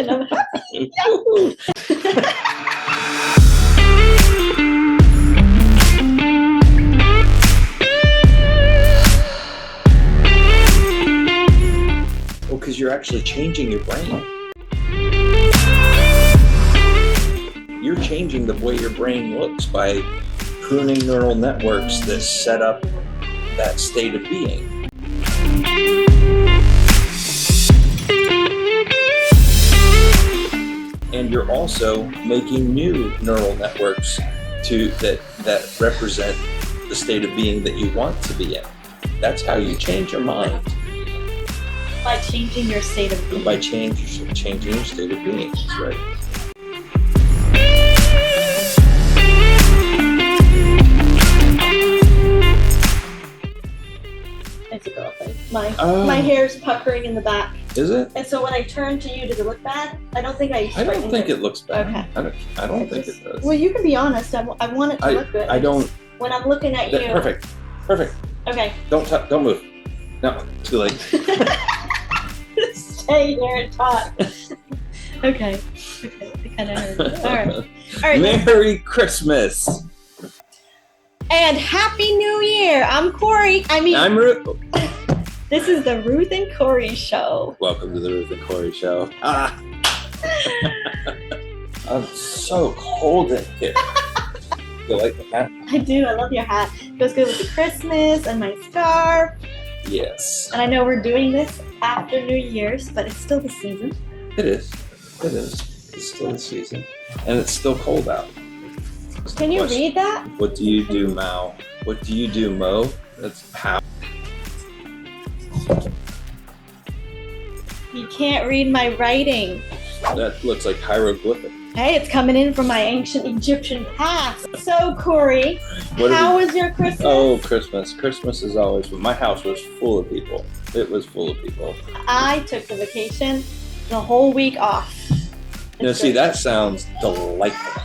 And I'm happy. Well, because you're actually changing your brain. You're changing the way your brain looks by pruning neural networks that set up that state of being. And you're also making new neural networks that represent the state of being that you want to be in. That's how you change your mind. By changing your state of being. By changing your state of being. That's right. It's a girl thing. My hair's puckering in the back. Is it? And so when I turn to you, does it look bad? I don't think I don't think it looks bad. Okay. I don't think it does. Well, you can be honest. I want it to look good. I don't. When I'm looking at you. Perfect. Okay. Don't move. No, too late. Stay here and talk. Okay. I kind of heard it. All right. Merry Christmas. And Happy New Year. I'm Cory. I'm Ruth. This is the Ruth and Cory Show. Welcome to the Ruth and Cory Show. I'm so cold in here. You like the hat? I do. I love your hat. It goes good with the Christmas and my scarf. Yes. And I know we're doing this after New Year's, but it's still the season. It is. It's still the season. And it's still cold out. Can you read that? What do you do, Mao? What do you do, Mo? That's how. You can't read my writing. That looks like hieroglyphic. Hey, it's coming in from my ancient Egyptian past. So, Cory, how was your Christmas? Oh, Christmas. Christmas is always, my house was full of people. It was full of people. I took the vacation, the whole week off. See, that sounds delightful.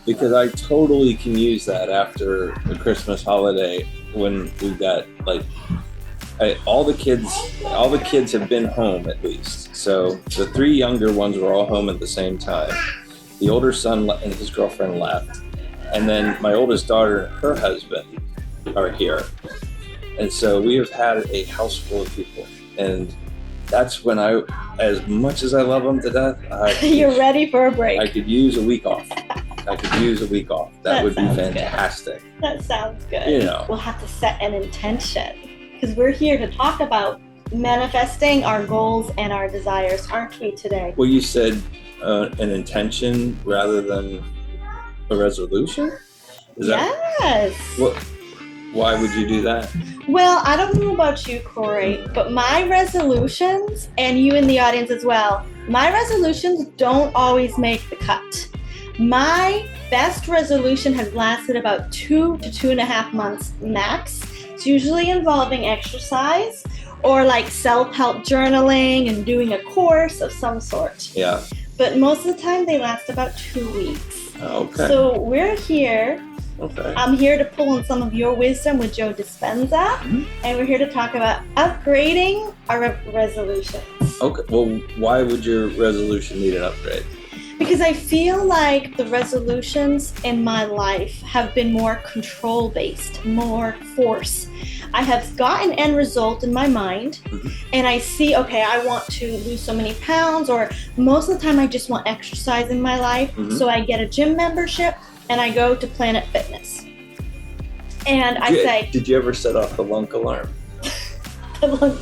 Because I totally can use that after the Christmas holiday when we've got all the kids have been home at least. So the three younger ones were all home at the same time. The older son and his girlfriend left. And then my oldest daughter and her husband are here. And so we have had a house full of people. And that's when as much as I love them to death, You're ready for a break. I could use a week off. That would be fantastic. Good. That sounds good. We'll have to set an intention because we're here to talk about manifesting our goals and our desires, aren't we, today? Well, you said an intention rather than a resolution? Yes. Why would you do that? Well, I don't know about you, Cory, but my resolutions, and you in the audience as well, my resolutions don't always make the cut. My best resolution has lasted about 2 to 2.5 months max. It's usually involving exercise or self-help journaling and doing a course of some sort. Yeah. But most of the time they last about 2 weeks. Okay. So we're here. Okay. I'm here to pull on some of your wisdom with Joe Dispenza, and we're here to talk about upgrading our resolutions. Okay. Well, why would your resolution need an upgrade? Because I feel like the resolutions in my life have been more control-based, more force. I have got an end result in my mind, and I see, okay, I want to lose so many pounds, or most of the time I just want exercise in my life, so I get a gym membership, and I go to Planet Fitness. And I say... Did you ever set off the lunk alarm?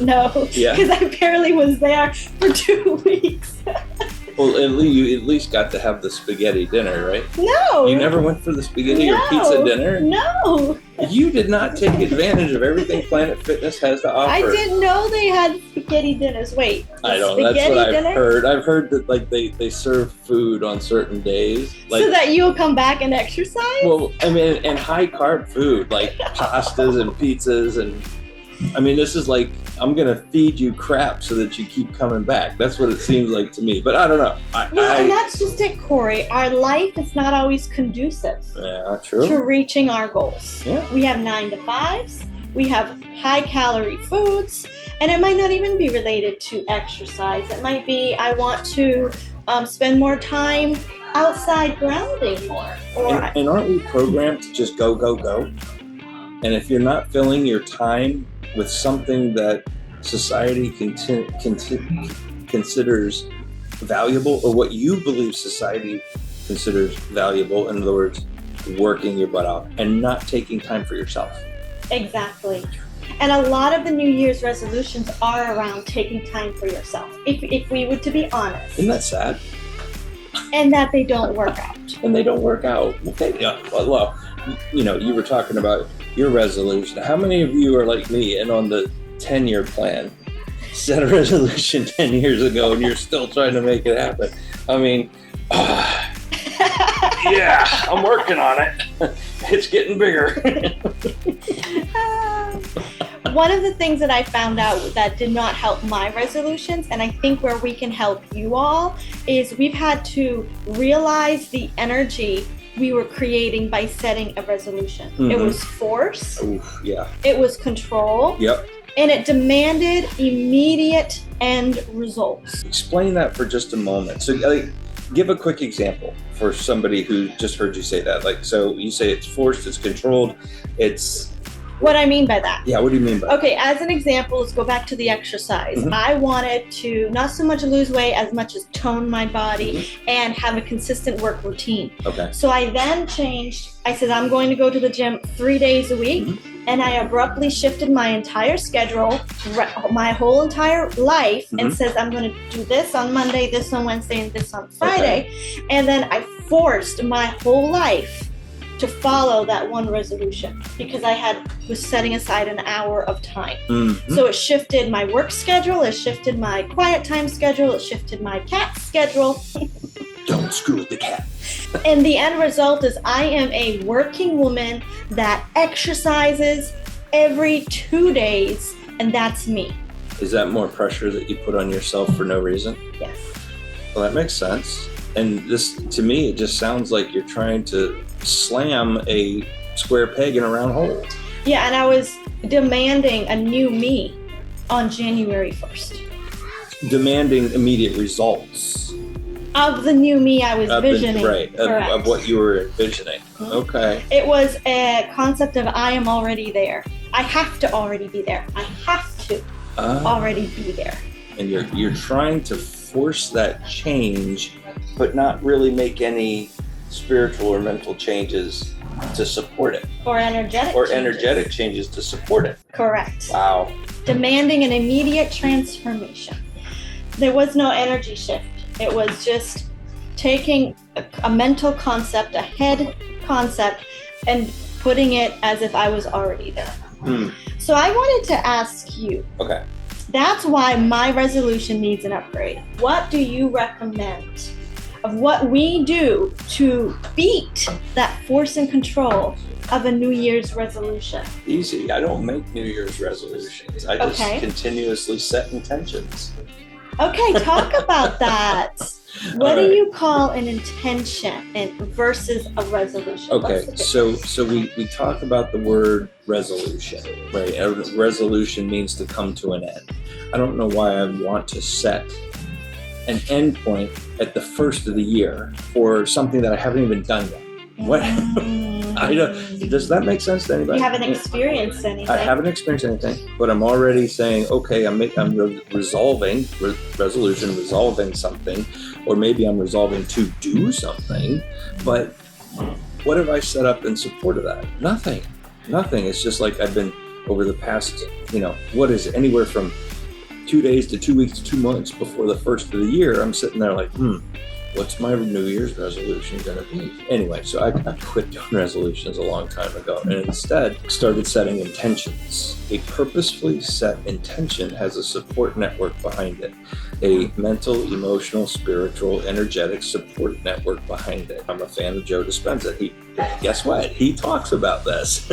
No, because I barely was there for 2 weeks. Well, you at least got to have the spaghetti dinner, right? No. You never went for the spaghetti or pizza dinner? No. You did not take advantage of everything Planet Fitness has to offer. I didn't know they had spaghetti dinners. Wait. I don't know. That's what I've heard. I've heard that they serve food on certain days. So that you'll come back and exercise? Well, and high carb food like pastas and pizzas and this is I'm going to feed you crap so that you keep coming back. That's what it seems like to me. But I don't know. And that's just it, Cory. Our life is not always conducive to reaching our goals. Yeah. We have 9 to 5s. We have high-calorie foods. And it might not even be related to exercise. It might be, I want to spend more time outside grounding more. And aren't we programmed to just go, go, go? And if you're not filling your time with something that society considers valuable, or what you believe society considers valuable, in other words, working your butt off and not taking time for yourself. Exactly. And a lot of the New Year's resolutions are around taking time for yourself, if we were to be honest. Isn't that sad? And that they don't work out. And they don't work out. Okay, yeah. Well, you were talking about your resolution. How many of you are like me and on the 10-year plan? Set a resolution 10 years ago and you're still trying to make it happen. I mean, yeah, I'm working on it. It's getting bigger. One of the things that I found out that did not help my resolutions, and I think where we can help you all, is we've had to realize the energy we were creating by setting a resolution. Mm-hmm. It was force. Oof, yeah. It was control. Yep. And it demanded immediate end results. Explain that for just a moment. So, give a quick example for somebody who just heard you say that. So you say it's forced, it's controlled, it's... What I mean by that. Yeah, what do you mean by that? Okay, as an example, let's go back to the exercise. Mm-hmm. I wanted to not so much lose weight as much as tone my body, mm-hmm. and have a consistent work routine. Okay. So I then changed. I said, I'm going to go to the gym 3 days a week. Mm-hmm. And I abruptly shifted my entire schedule, my whole entire life, mm-hmm. and says, I'm going to do this on Monday, this on Wednesday, and this on Friday. Okay. And then I forced my whole life to follow that one resolution because I was setting aside an hour of time. Mm-hmm. So it shifted my work schedule, it shifted my quiet time schedule, it shifted my cat schedule. Don't screw with the cat. And the end result is I am a working woman that exercises every 2 days, and that's me. Is that more pressure that you put on yourself for no reason? Yes. Well, that makes sense. And this, to me, it just sounds like you're trying to slam a square peg in a round hole. Yeah, and I was demanding a new me on January 1st. Demanding immediate results. Of the new me I was visioning. Right, of what you were envisioning. Mm-hmm. Okay. It was a concept of I am already there. I have to already be there. I have to already be there. And you're trying to force that change, but not really make any spiritual or mental changes to support it. Or energetic changes to support it. Correct. Wow. Demanding an immediate transformation. There was no energy shift. It was just taking a mental concept, a head concept, and putting it as if I was already there. So I wanted to ask you. Okay. That's why my resolution needs an upgrade. What do you recommend of what we do to beat that force and control of a New Year's resolution? Easy. I don't make New Year's resolutions. I just continuously set intentions. Okay, talk about that. What do you call an intention versus a resolution? Okay, so we talk about the word resolution, right? A resolution means to come to an end. I don't know why I want to set an end point at the first of the year for something that I haven't even done yet. What? I don't. Does that make sense to anybody? You haven't experienced anything. I haven't experienced anything, but I'm already saying, okay, I'm resolving something, or maybe I'm resolving to do something. But what have I set up in support of that? Nothing. It's just like I've been over the past, what is it? Anywhere from 2 days to 2 weeks to 2 months before the first of the year. I'm sitting there like, what's my New Year's resolution going to be? Anyway, so I quit doing resolutions a long time ago and instead started setting intentions. A purposefully set intention has a support network behind it. A mental, emotional, spiritual, energetic support network behind it. I'm a fan of Joe Dispenza. Guess what? He talks about this.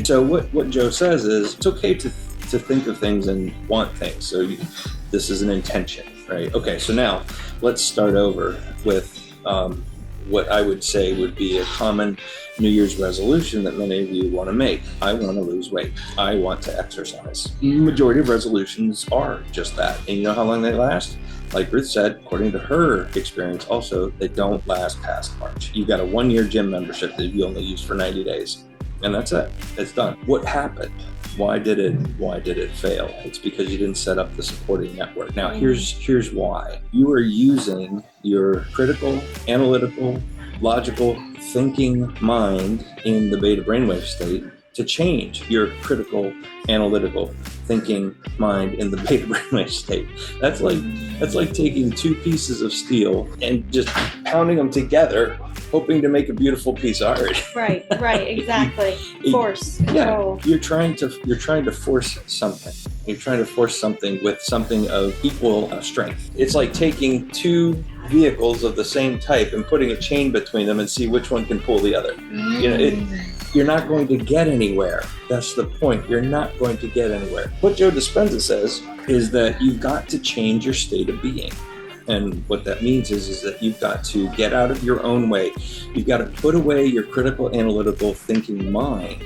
So what Joe says is it's okay to think of things and want things. So this is an intention. Right. Okay. So now let's start over with what I would say would be a common New Year's resolution that many of you want to make. I want to lose weight. I want to exercise. The majority of resolutions are just that. And you know how long they last? Like Ruth said, according to her experience also, they don't last past March. You got a 1-year gym membership that you only use for 90 days. And that's it. It's done. What happened? Why did it fail? It's because you didn't set up the supporting network. Now, here's why. You are using your critical, analytical, logical thinking mind in the beta brainwave state to change your critical, analytical thinking mind in the beta brainwave state. That's like taking two pieces of steel and just pounding them together, hoping to make a beautiful piece of art. Right, exactly. Force, control. Yeah, you're trying to force something. You're trying to force something with something of equal strength. It's like taking two vehicles of the same type and putting a chain between them and see which one can pull the other. You're not going to get anywhere. That's the point. You're not going to get anywhere. What Joe Dispenza says is that you've got to change your state of being. And what that means is that you've got to get out of your own way. You've got to put away your critical, analytical thinking mind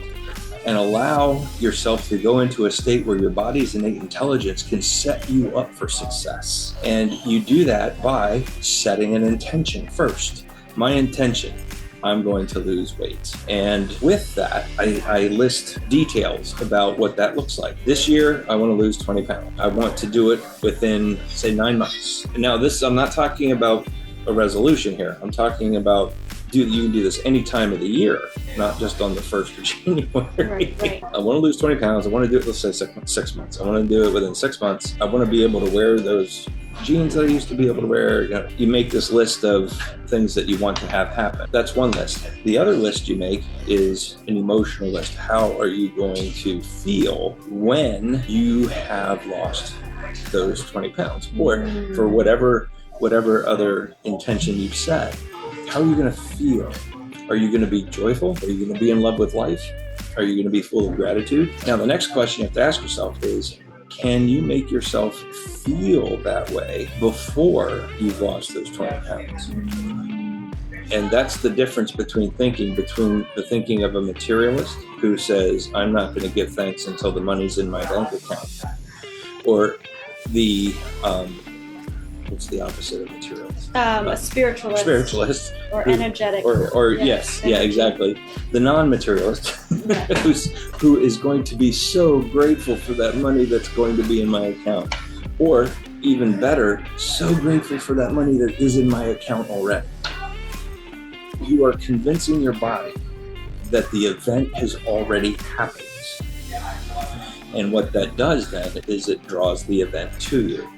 and allow yourself to go into a state where your body's innate intelligence can set you up for success. And you do that by setting an intention first. My intention, I'm going to lose weight. And with that, I list details about what that looks like. This year, I want to lose 20 pounds. I want to do it within, say, 9 months. Now, I'm not talking about a resolution here. I'm talking about you can do this any time of the year, not just on the 1st of January. Right. I want to lose 20 pounds. I want to do it, let's say 6 months. I want to do it within 6 months. I want to be able to wear those jeans that I used to be able to wear. You make this list of things that you want to have happen. That's one list. The other list you make is an emotional list. How are you going to feel when you have lost those 20 pounds? Or for whatever other intention you've set, how are you going to feel? Are you going to be joyful? Are you going to be in love with life? Are you going to be full of gratitude? Now, the next question you have to ask yourself is, can you make yourself feel that way before you've lost those 20 pounds? And that's the difference between the thinking of a materialist who says, I'm not going to give thanks until the money's in my bank account, or the what's the opposite of materialist? A spiritualist. Spiritualist. Or energetic. Or yes, exactly. The non-materialist who is going to be so grateful for that money that's going to be in my account. Or even better, so grateful for that money that is in my account already. You are convincing your body that the event has already happened. And what that does then is it draws the event to you.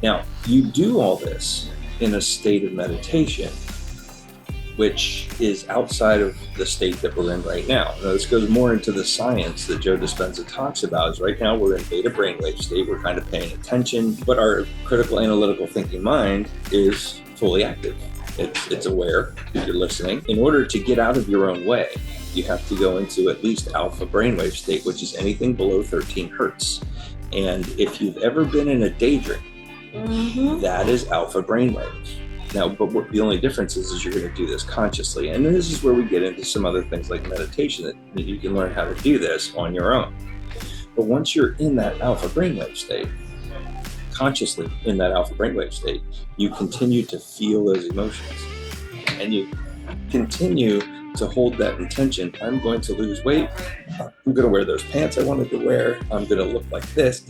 Now, you do all this in a state of meditation, which is outside of the state that we're in right now. Now, this goes more into the science that Joe Dispenza talks about. Is right now we're in beta brainwave state. We're kind of paying attention, but our critical analytical thinking mind is fully active. It's aware that you're listening. In order to get out of your own way, you have to go into at least alpha brainwave state, which is anything below 13 hertz. And if you've ever been in a daydream, that is alpha brainwave. Now, but what the only difference is you're going to do this consciously. And this is where we get into some other things like meditation, that you can learn how to do this on your own. But once you're in that alpha brainwave state, consciously in that alpha brainwave state, you continue to feel those emotions. And you continue to hold that intention. I'm going to lose weight. I'm going to wear those pants I wanted to wear. I'm going to look like this,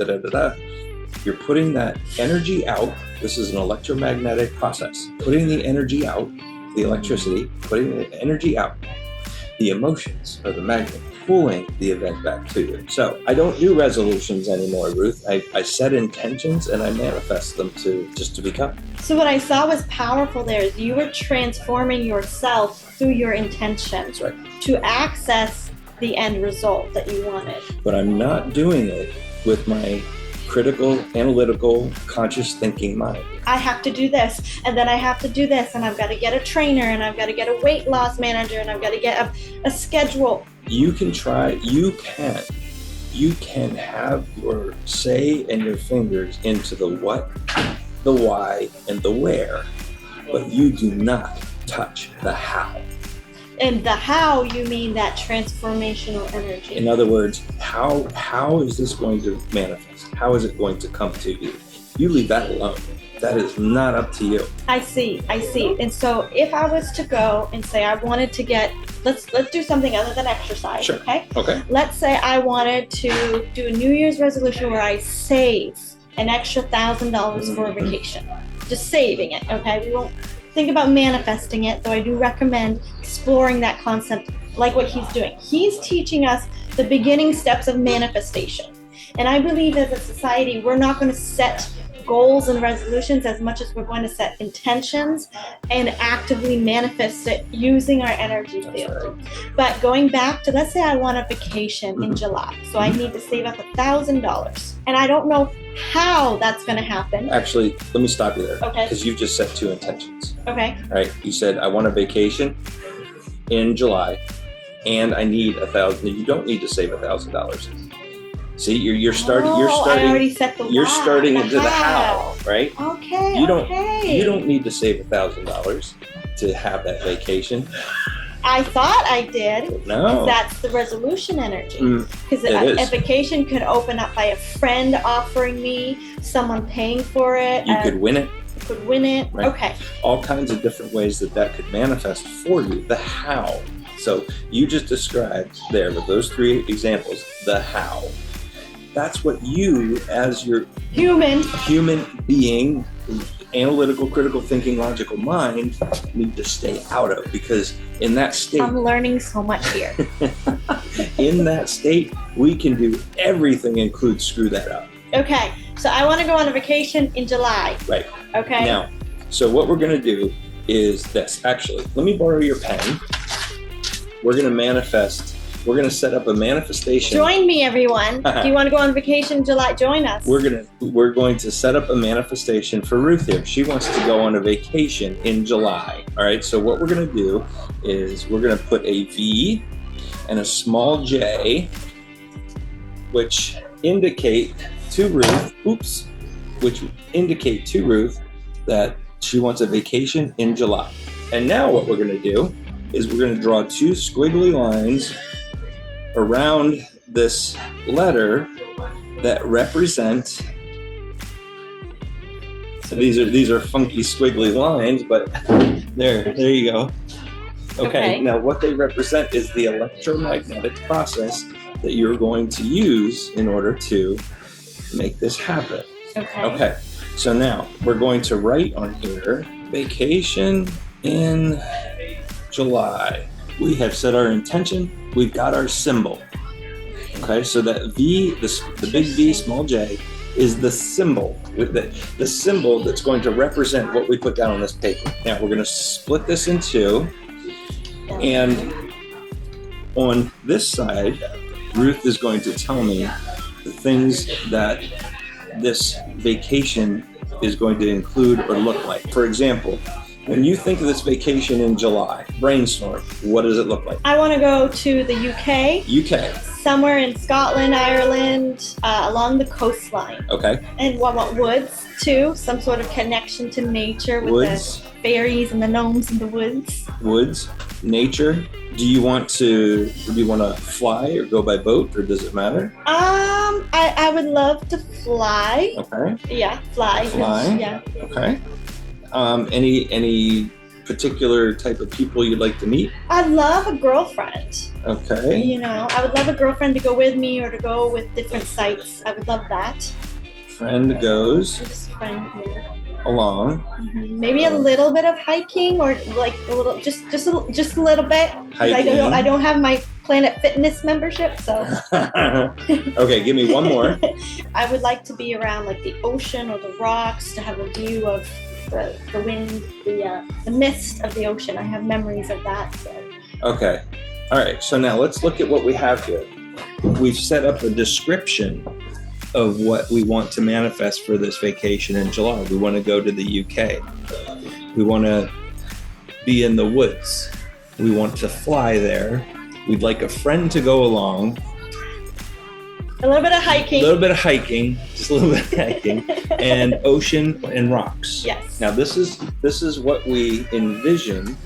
You're putting that energy out. This is an electromagnetic process. Putting the energy out, the electricity, putting the energy out. The emotions are the magnet pulling the event back to you. So I don't do resolutions anymore, Ruth. I set intentions and I manifest them to become. So what I saw was powerful there is you were transforming yourself through your intentions to access the end result that you wanted. But I'm not doing it with my critical, analytical, conscious thinking mind. I have to do this, and then I have to do this, and I've got to get a trainer, and I've got to get a weight loss manager, and I've got to get a schedule. You can have your say and your fingers into the what, the why, and the where, but you do not touch, the how. And the how, you mean that transformational energy. In other words, how is this going to manifest? How is it going to come to you? You leave that alone. That is not up to you. I see. And so if I was to go and say I wanted to get, let's do something other than exercise, Sure. Okay? Okay. Let's say I wanted to do a New Year's resolution where I save an extra $1,000 for a vacation. Just saving it, okay? We won't think about manifesting it, though I do recommend exploring that concept like what he's doing. He's teaching us the beginning steps of manifestation. And I believe as a society, we're not going to set goals and resolutions as much as we're going to set intentions and actively manifest it using our energy field. But going back to, let's say I want a vacation in July, so I need to save up $1,000, and I don't know how that's going to happen. Actually, let me stop you there. Okay. Because you've just set two intentions. Okay. All right. You said I want a vacation in July, and I need $1,000. You don't need to save $1,000. See, you're starting. I already set the You're why, starting the into the how, right? Okay. You don't need to save $1,000 to have that vacation. I thought I did. No. That's the resolution energy. Because is. a vacation could open up by a friend offering me, someone paying for it. You could win it. Could win it. Right. Okay. All kinds of different ways that could manifest for you. The how. So you just described there with those three examples, the how. That's what you, as your human being, analytical, critical thinking, logical mind, need to stay out of, because in that state, I'm learning so much here. in that state, we can do everything, include screw that up. Okay, so I want to go on a vacation in July. Right. Okay. Now, so what we're going to do is this. Actually, let me borrow your pen. We're going to manifest. We're going to set up a manifestation. Join me, everyone. Do you want to go on vacation in July? Join us. We're going to set up a manifestation for Ruth here. She wants to go on a vacation in July. All right. So what we're going to do is we're going to put a V and a small J, which indicate to Ruth. Which indicate to Ruth that she wants a vacation in July. And now what we're going to do is we're going to draw two squiggly lines around this letter that represent. So these are funky squiggly lines, but there you go. Okay. Now what they represent is the electromagnetic process that you're going to use in order to make this happen. Okay. So now we're going to write on here, vacation in July. We have set our intention. We've got our symbol. Okay, so that V, the big V, small j, is the symbol. The symbol that's going to represent what we put down on this paper. Now we're going to split this in two. And on this side, Ruth is going to tell me the things that this vacation is going to include or look like. For example, when you think of this vacation in July, brainstorm, what does it look like? I want to go to the UK. Somewhere in Scotland, Ireland, along the coastline. Okay. And I want woods too, some sort of connection to nature with the fairies and the gnomes in the woods. Woods, nature. Do you want to fly or go by boat, or does it matter? I would love to fly. Okay. Yeah, fly. Yeah. Okay. Any particular type of people you'd like to meet? I'd love a girlfriend. Okay. You know, I would love a girlfriend to go with me or to go with different sites. I would love that. Friend goes along. Mm-hmm. Maybe a little bit of hiking, or like a little, just a little bit. Hiking. I don't have my Planet Fitness membership, so. Okay, give me one more. I would like to be around like the ocean or the rocks to have a view of the wind, the mist of the ocean. I have memories of that. So. Okay. All right. So now let's look at what we have here. We've set up a description of what we want to manifest for this vacation in July. We want to go to the UK. We want to be in the woods. We want to fly there. We'd like a friend to go along. A little bit of hiking. A little bit of hiking, just a little bit of hiking, and ocean and rocks. Yes. Now this is what we envision.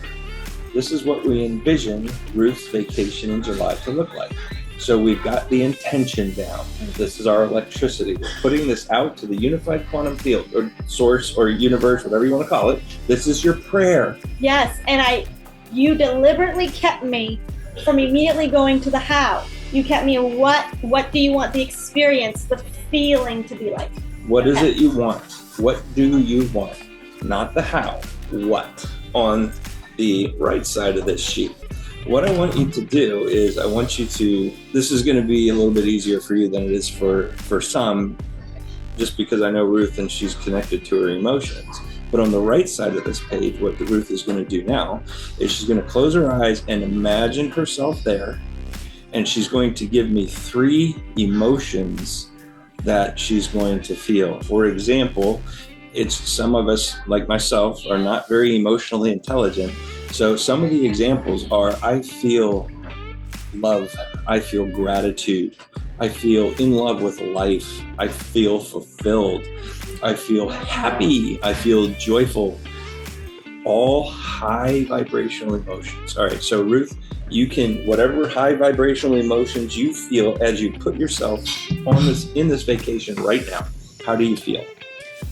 This is what we envision Ruth's vacation in July to look like. So we've got the intention down. This is our electricity. We're putting this out to the unified quantum field, or source, or universe, whatever you want to call it. This is your prayer. Yes, and you deliberately kept me from immediately going to the how. You kept me in what do you want the experience, the feeling to be like? What is it you want? What do you want? Not the how, what? On the right side of this sheet. What I want you to do is this is going to be a little bit easier for you than it is for some, just because I know Ruth and she's connected to her emotions. But on the right side of this page, what Ruth is going to do now is she's going to close her eyes and imagine herself there. And she's going to give me 3 emotions that she's going to feel. For example, it's some of us, like myself, are not very emotionally intelligent. So some of the examples are, I feel love, I feel gratitude, I feel in love with life, I feel fulfilled, I feel happy, I feel joyful. All high vibrational emotions. All right, so Ruth, you can, whatever high vibrational emotions you feel as you put yourself in this vacation right now, how do you feel?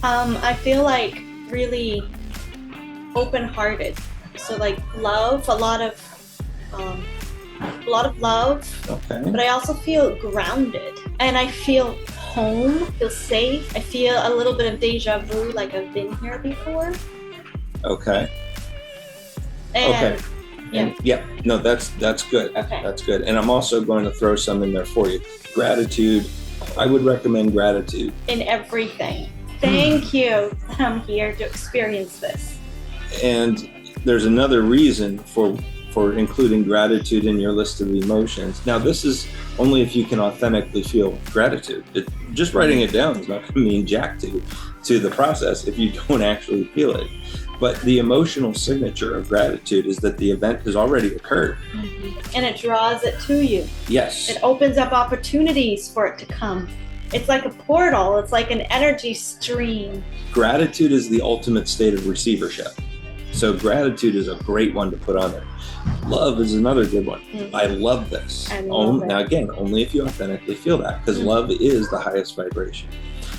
I feel like really open-hearted. So like love, a lot of love. Okay. But I also feel grounded, and I feel home, feel safe. I feel a little bit of deja vu, like I've been here before. Okay. And, okay. And no, that's good. Okay. That's good. And I'm also going to throw some in there for you. Gratitude. I would recommend gratitude. In everything. Thank you. I'm here to experience this. And there's another reason for including gratitude in your list of emotions. Now, this is only if you can authentically feel gratitude. Just writing it down is not going to mean jack to the process if you don't actually feel it. But the emotional signature of gratitude is that the event has already occurred. Mm-hmm. And it draws it to you. Yes. It opens up opportunities for it to come. It's like a portal. It's like an energy stream. Gratitude is the ultimate state of receivership. So gratitude is a great one to put on there. Love is another good one. Mm-hmm. I love this. I love it. Now again, only if you authentically feel that, because love is the highest vibration.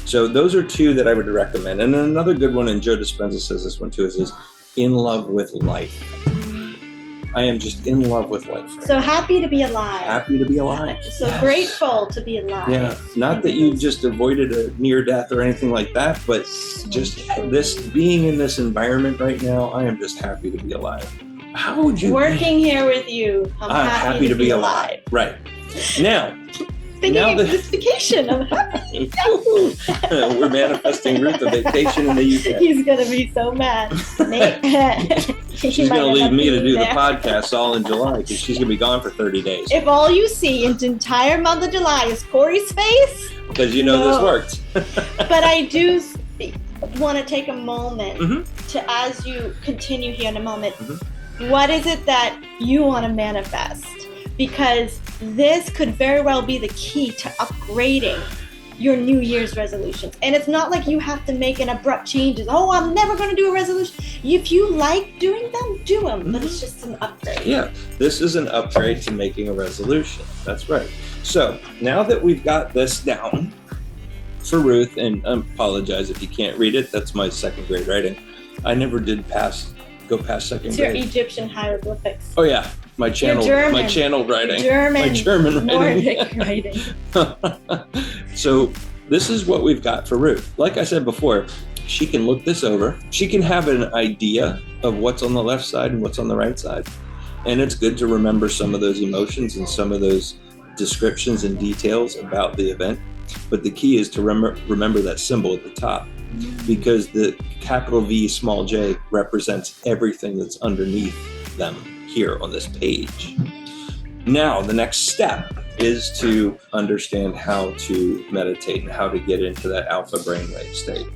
So those are 2 that I would recommend. And then another good one, and Joe Dispenza says this one too, is in love with life. I am just in love with life. Right so now. Happy to be alive. Happy to be alive. So yes. Grateful to be alive. Yeah. Not that you just avoided a near death or anything like that, but just this being in this environment right now, I am just happy to be alive. How would you working here with you? I'm happy to be alive. Right. Now, thinking of this vacation, I'm happy. We're manifesting Ruth a vacation in the UK. He's gonna be so mad. She's gonna leave me to do the podcast all in July because she's gonna be gone for 30 days. If all you see in the entire month of July is Cory's face, because this worked. But I do want to take a moment to, as you continue here in a moment, what is it that you want to manifest? Because this could very well be the key to upgrading your New Year's resolutions. And it's not like you have to make an abrupt changes. Oh, I'm never going to do a resolution. If you like doing them, do them. But it's just an upgrade. Yeah, this is an upgrade to making a resolution. That's right. So now that we've got this down for Ruth, and I apologize if you can't read it. That's my 2nd grade writing. I never did go past 2nd grade. It's your Egyptian hieroglyphics. Oh yeah. My channel writing. My German writing. Nordic writing. So this is what we've got for Ruth. Like I said before, she can look this over. She can have an idea of what's on the left side and what's on the right side. And it's good to remember some of those emotions and some of those descriptions and details about the event. But the key is to remember that symbol at the top, because the capital V, small j represents everything that's underneath them here on this page. Now, the next step is to understand how to meditate and how to get into that alpha brainwave state.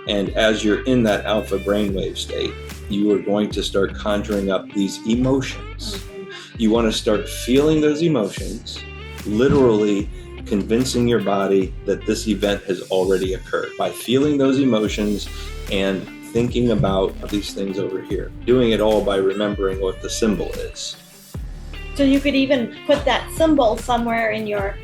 And as you're in that alpha brainwave state, you are going to start conjuring up these emotions. You want to start feeling those emotions, literally convincing your body that this event has already occurred by feeling those emotions and thinking about these things over here. Doing it all by remembering what the symbol is. So you could even put that symbol somewhere in your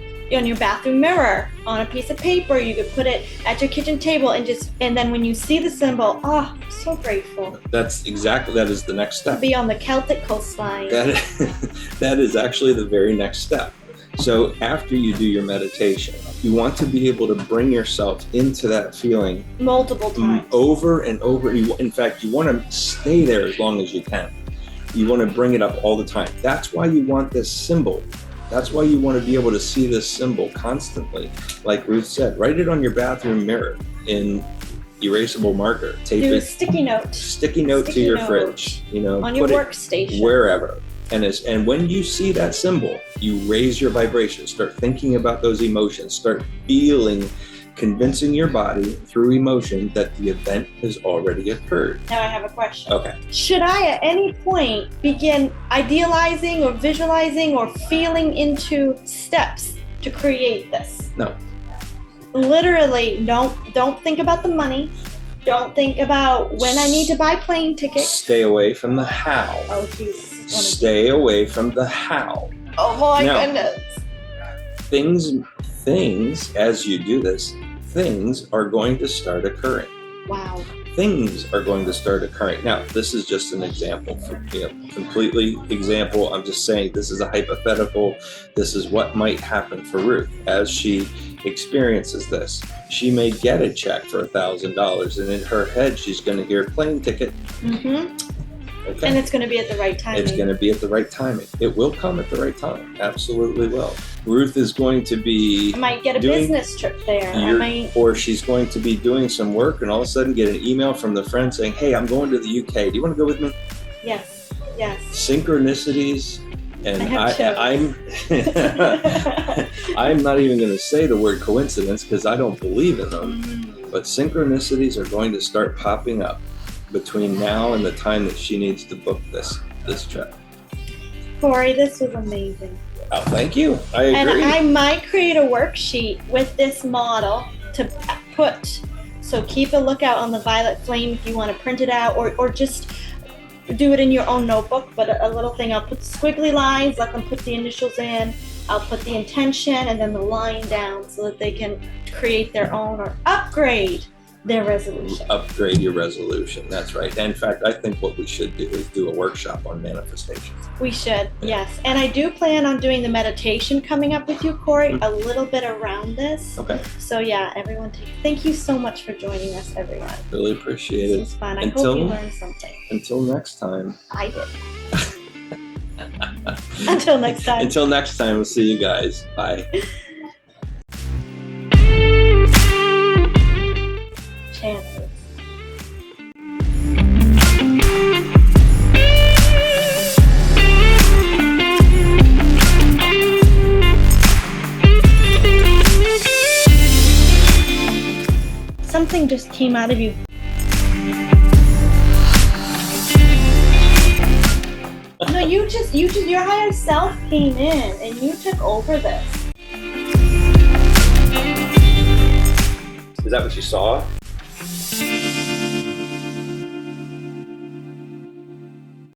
bathroom mirror, on a piece of paper. You could put it at your kitchen table, and then when you see the symbol, oh, I'm so grateful. That is the next step. Be on the Celtic coastline. That is actually the very next step. So after you do your meditation, you want to be able to bring yourself into that feeling multiple times, over and over. In fact, you want to stay there as long as you can. You want to bring it up all the time. That's why you want this symbol. That's why you want to be able to see this symbol constantly. Like Ruth said, write it on your bathroom mirror in erasable marker. Tape Do it. a sticky note To your fridge. On your workstation. Wherever. And when you see that symbol, you raise your vibration. Start thinking about those emotions. Start feeling, convincing your body through emotion that the event has already occurred. Now I have a question. Okay. Should I at any point begin idealizing or visualizing or feeling into steps to create this? No. Literally, don't think about the money. Don't think about when I need to buy plane tickets. Stay away from the how. Oh, Jesus. Stay away from the how. Oh my goodness. Things, as you do this, things are going to start occurring. Wow. Things are going to start occurring. Now, this is just an example, completely example. I'm just saying this is a hypothetical. This is what might happen for Ruth as she experiences this. She may get a check for $1,000, and in her head, she's going to hear plane ticket. Mm-hmm. Okay. And it's going to be at the right timing. It's going to be at the right timing. It will come at the right time. Absolutely will. Ruth is going to be... I might get a business trip there. Or she's going to be doing some work and all of a sudden get an email from the friend saying, hey, I'm going to the UK. Do you want to go with me? Yes. Synchronicities. And I'm not even going to say the word coincidence because I don't believe in them. But synchronicities are going to start popping up between now and the time that she needs to book this trip. Cory, this was amazing. Oh, thank you. I agree. And I might create a worksheet with this model to put. So keep a lookout on the Violet Flame if you want to print it out or just do it in your own notebook. But a little thing, I'll put squiggly lines, let them put the initials in. I'll put the intention and then the line down so that they can create their own or upgrade their resolution. Upgrade your resolution. That's right. And in fact, I think what we should do is do a workshop on manifestation. We should, yes. And I do plan on doing the meditation coming up with you, Cory, a little bit around this. Okay. So yeah, everyone, thank you so much for joining us, everyone. Really appreciate it. This was fun. I hope you learned something. Until next time. I did. Until next time. Until next time, we'll see you guys. Bye. Channels. Something just came out of you. No, you just your higher self came in and you took over this. Is that what you saw?